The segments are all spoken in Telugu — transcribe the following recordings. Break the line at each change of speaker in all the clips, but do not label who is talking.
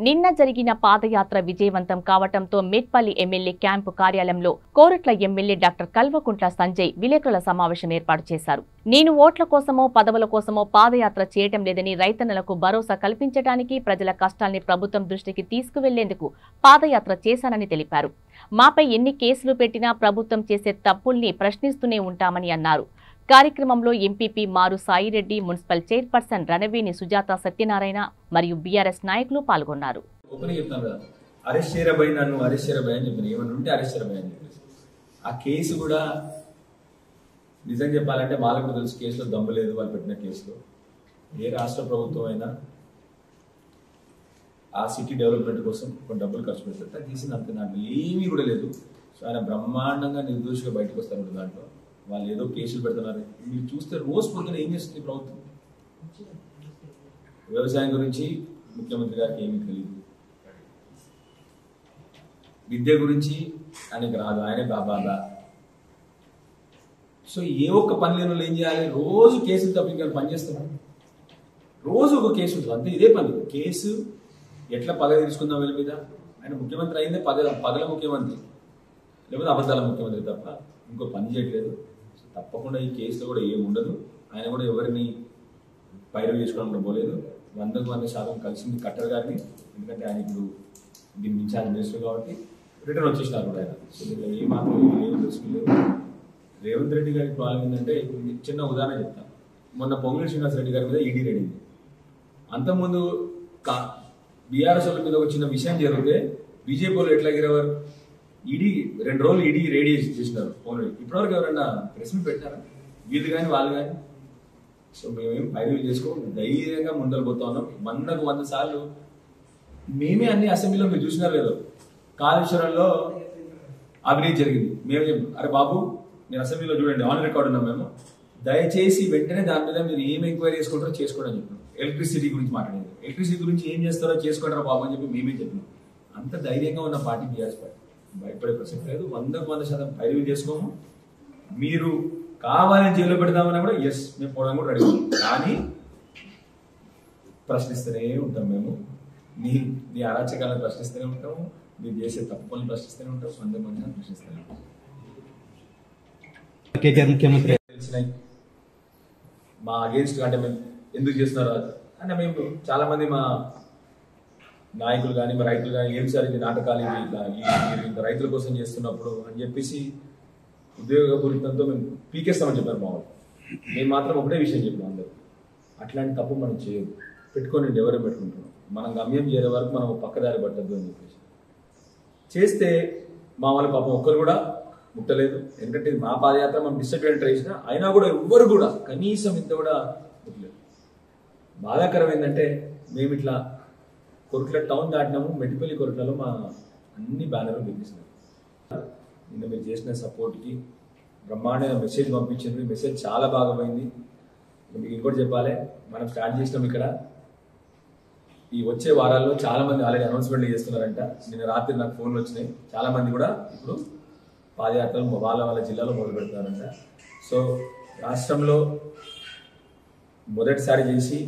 నిన్న జరిగిన పాదయాత్ర విజయవంతం కావటంతో మేట్పల్లి ఎమ్మెల్యే క్యాంపు కార్యాలయంలో కోరుట్ల ఎమ్మెల్యే డాక్టర్ కల్వకుంట్ల సంజయ్ విలేకరుల సమావేశం ఏర్పాటు చేశారు. నేను ఓట్ల కోసమో పదవుల కోసమో పాదయాత్ర చేయటం లేదని, రైతన్నలకు భరోసా కల్పించడానికి, ప్రజల కష్టాల్ని ప్రభుత్వం దృష్టికి తీసుకువెళ్లేందుకు పాదయాత్ర చేశానని తెలిపారు. మాపై ఎన్ని కేసులు పెట్టినా ప్రభుత్వం చేసే తప్పుల్ని ప్రశ్నిస్తూనే ఉంటామని అన్నారు. కార్యక్రమంలో ఎంపీపీ మారు సాయిరెడ్డి, మున్సిపల్ చైర్పర్సన్ రణవేణి సుజాత సత్యనారాయణ మరియు బీఆర్ఎస్ నాయకులు పాల్గొన్నారు.
ఆ కేసు కూడా నిజం చెప్పాలంటే వాళ్ళకు కూడా తెలుసు, కేసులో దమ్ము లేదు. వాళ్ళు పెట్టిన కేసులో ఏ రాష్ట్ర ప్రభుత్వం అయినా ఆ సిటీ డెవలప్మెంట్ కోసం కొన్ని డబ్బులు ఖర్చు పెడతారు, తీసింది అంతే. దాంట్లో ఏమీ కూడా లేదు. సో ఆయన బ్రహ్మాండంగా నిర్దోషిగా బయటకు వస్తారు. దాంట్లో వాళ్ళు ఏదో కేసులు పెడుతున్నారు. మీరు చూస్తే రోజు పొద్దున ఏం చేస్తుంది ప్రభుత్వం? వ్యవసాయం గురించి ముఖ్యమంత్రి గారికి ఏమీ తెలియదు, విద్య గురించి ఆయనకు రాదు, ఆయనే బాబా. సో ఏ ఒక్క పని లేని వాళ్ళు ఏం చేయాలి? రోజు కేసులు తప్ప పని చేస్తున్నారు. రోజు ఒక కేసు ఉంటుంది, అంతే. ఇదే పని, కేసు ఎట్లా పగ తీసుకుందాం వీళ్ళ మీద. ఆయన ముఖ్యమంత్రి అయిందే పగల ముఖ్యమంత్రి, లేకపోతే అబద్ధాల ముఖ్యమంత్రి తప్ప ఇంకో పని చేయట్లేదు. తప్పకుండా ఈ కేసులో కూడా ఏమి ఉండదు. ఆయన కూడా ఎవరిని పైరవి చేసుకోవడం కూడా పోలేదు. 100% కలిసింది కట్టర్ గారిని, ఎందుకంటే ఆయన ఇప్పుడు దీన్ని ఇన్ఛార్జ్ మినిస్టర్ కాబట్టి రిటర్న్ వచ్చేసినారు కూడా ఆయన. సో దీంట్లో ఏ మాత్రం ఏమి తెలుసుకోలేదు. రేవంత్ రెడ్డి గారికి ప్రాబ్లం ఏంటంటే, చిన్న ఉదాహరణ చెప్తాను. మొన్న పొంగులేటి శ్రీనివాస్ రెడ్డి గారి మీద ఈడీ రైడ్ అయింది. అంతకుముందు బీఆర్ఎస్ వాళ్ళ మీద ఒక చిన్న విషయం జరిగితే బీజేపీ వాళ్ళు ఎట్లా గిరవారు? ఈడీ 2 రోజులు ఈడీ రెడీ చేసినారు ఫోన్లో. ఇప్పటివరకు ఎవరైనా ప్రెస్ మీట్ పెట్టారా? వీళ్ళు కానీ వాళ్ళు కానీ. సో మేమేం పైరులు చేసుకో ధైర్యంగా ముందరు పోతా ఉన్నాం. 100 సార్లు మేమే అన్ని అసెంబ్లీలో మీరు చూసినారు లేదో, కాళేశ్వరంలో అవినీతి జరిగింది. మేము చెప్పాం, అరే బాబు మీరు అసెంబ్లీలో చూడండి, ఆన్ రికార్డు ఉన్నాం మేము, దయచేసి వెంటనే దాని మీద మీరు ఏం ఎంక్వైరీ చేసుకుంటారో చేసుకోండి అని చెప్పాం. ఎలక్ట్రిసిటీ గురించి మాట్లాడేది, ఎలక్ట్రిసిటీ గురించి ఏం చేస్తారో చేసుకుంటారో బాబు అని చెప్పి మేమే చెప్పినాం. అంత ధైర్యంగా ఉన్న పార్టీ బీఆర్ఎస్ పార్టీ, భయపడే ప్రసక్తి లేదు. 100% పైరులు చేసుకోము. మీరు కావాలని జైల్లో పెడదామన్నా కూడా ఎస్ మేము పోవడం కూడా రెడీ. కానీ ప్రశ్నిస్తూనే ఉంటాం మేము. నీ అరాచకాలను ప్రశ్నిస్తూనే ఉంటాము, మీరు చేసే తప్పులను ప్రశ్నిస్తూనే ఉంటాం, 100% ప్రశ్నిస్తూనే ఉంటాం.
ముఖ్యమంత్రి
తెలిసినాయి మా అగేన్స్ట్, అంటే మేము ఎందుకు చేస్తున్నారు అంటే, మేము చాలా మంది మా నాయకులు కానీ మా రైతులు కానీ, ఏం సార్ ఇది నాటకాలు, ఇవి మీరు ఇంత రైతుల కోసం చేస్తున్నప్పుడు అని చెప్పేసి ఉద్యోగపూరితంతో మేము పీకేస్తామని చెప్పారు మా వాళ్ళు. మేము మాత్రం ఒకటే విషయం చెప్పాం అందరూ, అట్లాంటి తప్పు మనం చేయదు, పెట్టుకొని ఎవరే పెట్టుకుంటున్నాం, మనం గమ్యం చేరే వరకు మనం పక్కదారి పట్టద్దు అని చెప్పేసి చేస్తే మా వాళ్ళ పాపం ఒక్కరు కూడా ముట్టలేదు. ఎందుకంటే మా పాదయాత్ర మనం డిసడ్వాంటేజ్ చేసినా అయినా కూడా ఎవ్వరు కూడా కనీసం ఇంత కూడా ముట్టలేదు. బాధాకరం ఏంటంటే, మేము ఇట్లా కొరుట్ల టౌన్ దాటినాము, మెట్టిపల్లి కొరుట్లలో మా అన్ని బ్యానర్లు పెట్టేసినారు. నిన్న మీరు చేసిన సపోర్ట్కి బ్రహ్మాండమైన మెసేజ్ పంపించింది. మెసేజ్ చాలా బాగా పోయింది. మీకు ఇంకోటి చెప్పాలి, మనం స్టార్ట్ చేసినాం ఇక్కడ. ఈ వచ్చే వారాల్లో చాలా మంది ఆల్రెడీ అనౌన్స్మెంట్లు చేస్తున్నారంట. నిన్న రాత్రి నాకు ఫోన్లు వచ్చినాయి, చాలా మంది కూడా ఇప్పుడు పాదయాత్రలు వాళ్ళ జిల్లాలో మొదలు పెడుతున్నారంట. సో రాష్ట్రంలో మొదటిసారి చేసి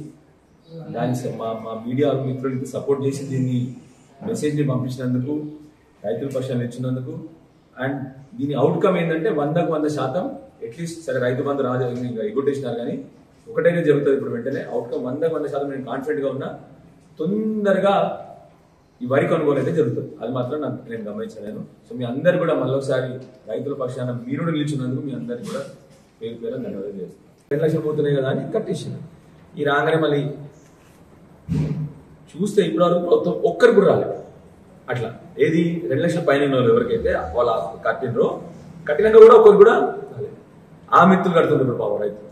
దానికి మా మీడియా మిత్రులకి సపోర్ట్ చేసి దీన్ని మెసేజ్ని పంపించినందుకు, రైతుల పక్షాన్ని ఇచ్చినందుకు, అండ్ దీని అవుట్కమ్ ఏంటంటే 100% అట్లీస్ట్ సరే రైతు బంధు రాజు ఎగ్గొట్టేసినారు కానీ ఒకటైనా జరుగుతుంది ఇప్పుడు వెంటనే. అవుట్కమ్ 100% నేను కాన్ఫిడెంట్గా ఉన్నా, తొందరగా ఈ వరి కొనుగోలు అయితే జరుగుతుంది. అది మాత్రం నేను గమనించలేను. సో మీ అందరు కూడా మళ్ళొకసారి రైతుల పక్షాన మీరు నిలిచినందుకు మీ అందరికి కూడా పేరు ధన్యవాదాలు చేస్తాను. 2 లక్షలు పోతున్నాయి కదా అని కట్టేసింది. ఈ రాగానే మళ్ళీ చూస్తే ఇప్పటివరకు ప్రభుత్వం ఒక్కరు కూడా రాలేదు. అట్లా ఏది 2 లక్షల పైన వాళ్ళు ఎవరికైతే వాళ్ళ కట్టినాక కూడా ఒక్కరు కూడా రాలేదు. ఆ మిత్రులు కడుతున్నారు ఇప్పుడు పాపం రైతులు.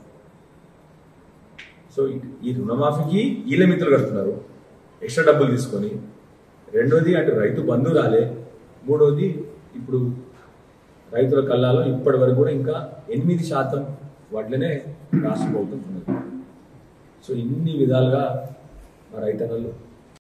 సో ఈ రుణమాఫీకి వీళ్ళ మిత్రులు కడుతున్నారు ఎక్స్ట్రా డబ్బులు తీసుకొని. రెండోది అటు రైతు బంధు రాలే. మూడోది ఇప్పుడు రైతుల కళ్ళాలో ఇప్పటి వరకు కూడా ఇంకా 8% వడ్లనే రాష్ట్ర ప్రభుత్వం ఉన్నది. సో ఇన్ని విధాలుగా మా రైతన్నలు